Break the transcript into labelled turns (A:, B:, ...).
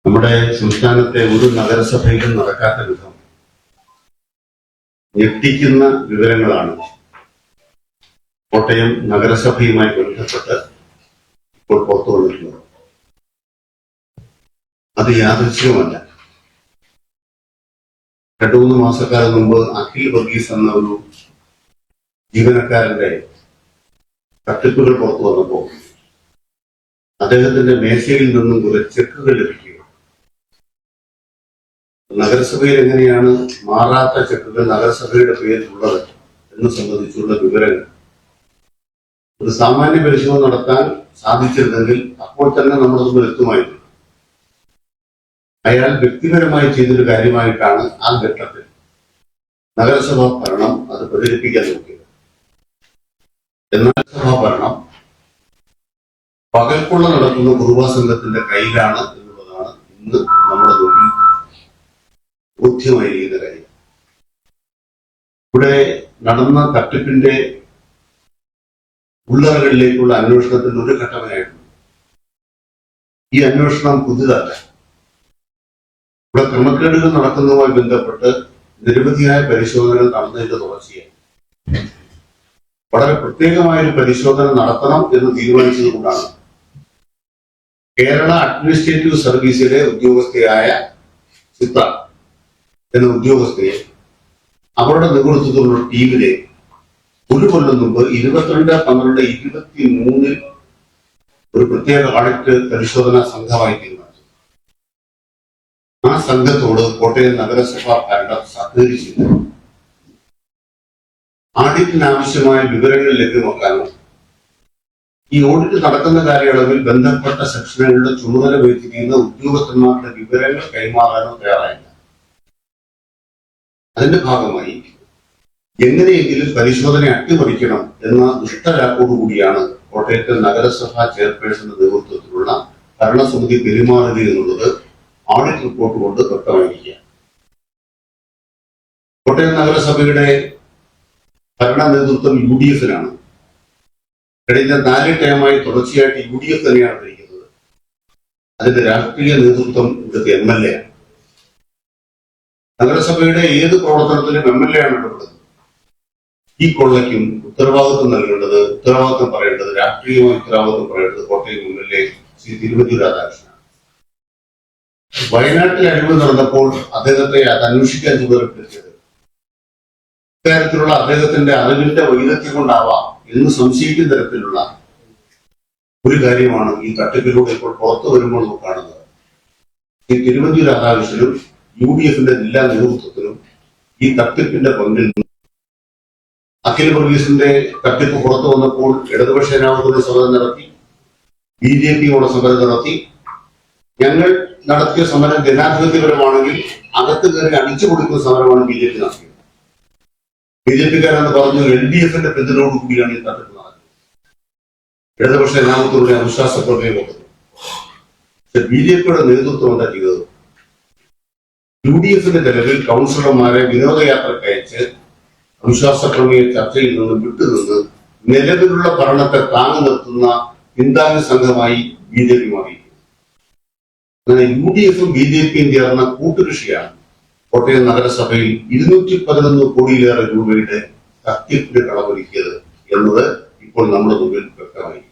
A: നമ്മുടെ സംസ്ഥാനത്തെ ഒരു നഗരസഭയിലും നടക്കാത്ത വിധം ഞെട്ടിക്കുന്ന വിവരങ്ങളാണ് കോട്ടയം നഗരസഭയുമായി ബന്ധപ്പെട്ട് ഇപ്പോൾ പുറത്തു വന്നിട്ടുള്ളത്. അത് യാദൃശ്ചികമല്ല. 2-3 മാസക്കാലം മുമ്പ് അഖിൽ വർഗീസ് എന്ന ഒരു ജീവനക്കാരന്റെ തട്ടിപ്പുകൾ പുറത്തു വന്നപ്പോൾ അദ്ദേഹത്തിന്റെ മേശയിൽ നിന്നും കുറെ ചെക്കുകൾ ലഭിക്കുക. നഗരസഭയിൽ എങ്ങനെയാണ് മാറാത്ത ചെക്കുകൾ നഗരസഭയുടെ പേരിലുള്ളത് എന്ന് സംബന്ധിച്ചുള്ള വിവരങ്ങൾ ഒരു സാമാന്യ പരിശോധന നടത്താൻ സാധിച്ചിരുന്നെങ്കിൽ അപ്പോൾ തന്നെ നമ്മുടെ മുമ്പിൽ എത്തുമായിരുന്നു. അയാൾ വ്യക്തിപരമായി ചെയ്തൊരു കാര്യമായിട്ടാണ് ആ ഘട്ടത്തിൽ നഗരസഭാ ഭരണം അത് പ്രചരിപ്പിക്കാൻ നോക്കിയത്. എന്നാൽ സഭാ ഭരണം പകൽക്കൊള്ള നടക്കുന്ന കുറുവാ സംഘത്തിന്റെ കയ്യിലാണ് എന്നുള്ളതാണ് ഇന്ന് നമ്മുടെ മുമ്പിൽ ബോധ്യമായിരിക്കുന്ന കാര്യം. ഇവിടെ നടന്ന തട്ടിപ്പിന്റെ ഉള്ളറകളിലേക്കുള്ള അന്വേഷണത്തിന്റെ ഒരു ഘട്ടമായിരുന്നു. ഈ അന്വേഷണം പുതിയതല്ല. ഇവിടെ ക്രമക്കേടുകൾ നടക്കുന്നതുമായി ബന്ധപ്പെട്ട് നിരവധിയായ പരിശോധനകൾ നടന്നതിന്റെ തുടർച്ചയായി വളരെ പ്രത്യേകമായൊരു പരിശോധന നടത്തണം എന്ന് തീരുമാനിച്ചതുകൊണ്ടാണ് കേരള അഡ്മിനിസ്ട്രേറ്റീവ് സർവീസിലെ ഉദ്യോഗസ്ഥയായ ചിത്ര എന്ന ഉദ്യോഗസ്ഥയെ അവരുടെ നേതൃത്വത്തിലുള്ള ടീമിലെ ഒരു കൊല്ലം മുമ്പ് 22/12/23 ഒരു പ്രത്യേക ഓഡിറ്റ് പരിശോധനാ സംഘമായി തീരുമാനിച്ചു. ആ സംഘത്തോട് കോട്ടയം നഗരസഭാ ഭരണം സഹകരിച്ചില്ല. ഓഡിറ്റിനാവശ്യമായ വിവരങ്ങൾ ലഭ്യമാക്കാനും ഈ ഓഡിറ്റ് നടക്കുന്ന കാലയളവിൽ ബന്ധപ്പെട്ട സെക്ഷനുകളുടെ ചുമതല വഹിച്ചിരിക്കുന്ന ഉദ്യോഗസ്ഥന്മാരുടെ വിവരങ്ങൾ കൈമാറാനോ തയ്യാറായില്ല. അതിന്റെ ഭാഗമായി എങ്ങനെയെങ്കിലും പരിശോധന അട്ടിമറിക്കണം എന്ന ദുഷ്ടലാക്കോടുകൂടിയാണ് കോട്ടയത്തെ നഗരസഭാ ചെയർപേഴ്സന്റെ നേതൃത്വത്തിലുള്ള ഭരണസമിതി പെരുമാറുക എന്നുള്ളത് ഓഡിറ്റ് റിപ്പോർട്ട് കൊണ്ട് വ്യക്തമായിരിക്കുക. കോട്ടയം നഗരസഭയുടെ ഭരണ നേതൃത്വം UDF-നാണ്. കഴിഞ്ഞ 4 ടേമായി തുടർച്ചയായിട്ട് UDF തന്നെയാണ് ഭരിക്കുന്നത്. അതിന്റെ രാഷ്ട്രീയ നേതൃത്വം ഇവിടുത്തെ MLA ആണ്. നഗരസഭയുടെ ഏത് പ്രവർത്തനത്തിലും MLA ആണ് ഇടപെടുന്നത്. ഈ കൊള്ളയ്ക്കും ഉത്തരവാദിത്വം നൽകേണ്ടത്, ഉത്തരവാദിത്വം പറയേണ്ടത്, രാഷ്ട്രീയമായ ഉത്തരവാദിത്വം പറയേണ്ടത് കോട്ടയം MLA ശ്രീ തിരുവഞ്ചൂർ രാധാകൃഷ്ണനാണ്. വയനാട്ടിൽ അഴിമതി നടന്നപ്പോൾ അദ്ദേഹത്തെ അത് അന്വേഷിക്കാൻ ചുമതലപ്പെടുത്തിയത് ഇത്തരത്തിലുള്ള അദ്ദേഹത്തിന്റെ അറിവിന്റെ വൈദഗ്ധ്യം കൊണ്ടാവാം എന്ന് സംശയിക്കുന്ന തരത്തിലുള്ള ഒരു കാര്യമാണ് ഈ തട്ടിപ്പിലൂടെ ഇപ്പോൾ പുറത്തു വരുമ്പോൾ നമുക്ക് കാണുന്നത്. ഈ തിരുവഞ്ചൂർ രാധാകൃഷ്ണനും UDF-ന്റെ ജില്ലാ നേതൃത്വത്തിലും ഈ തട്ടിപ്പിന്റെ പങ്കിൽ അഖിൽ വർഗീസിന്റെ തട്ടിപ്പ് പുറത്തു വന്നപ്പോൾ ഇടതുപക്ഷ ജനാധിപത്യ സമരം നടത്തി, BJP-യോട് സമരം നടത്തി. ഞങ്ങൾ നടത്തിയ സമരം ജനാധിപത്യപരമാണെങ്കിൽ അകത്ത് കയറി അടിച്ചു കൊടുക്കുന്ന സമരമാണ് BJP നടത്തിയത്. BJP-കാരെന്ന് പറഞ്ഞു LDF-ന്റെ പിന്തുണയോടുകൂടിയാണ് ഈ തട്ടിപ്പ് നടന്നത്. ഇടതുപക്ഷ ജനാധിപത്യത്തിലൂടെ അവിശ്വാസ പ്രമേയം കൊടുത്തു. പക്ഷെ BJP-യുടെ നേതൃത്വം എന്താ ചെയ്തത്? UDF-ന്റെ നിലവിൽ കൗൺസിലർമാരെ വിനോദയാത്രയ്ക്ക് അയച്ച് അവിശ്വാസ പ്രമേയ ചർച്ചയിൽ നിന്ന് വിട്ടുനിന്ന് നിലവിലുള്ള ഭരണത്തെ താങ്ങി നിർത്തുന്ന പിന്താങ്ങ സംഘമായി BJP മാറി. അങ്ങനെ UDF-ഉം BJP-യും ചേർന്ന കൂട്ടുകൃഷിയാണ് കോട്ടയം നഗരസഭയിൽ 211 കോടിയിലേറെ രൂപയുടെ തട്ടിപ്പിന് കളമൊരുക്കിയത് എന്നത് ഇപ്പോൾ നമ്മുടെ മുമ്പിൽ വ്യക്തമായി.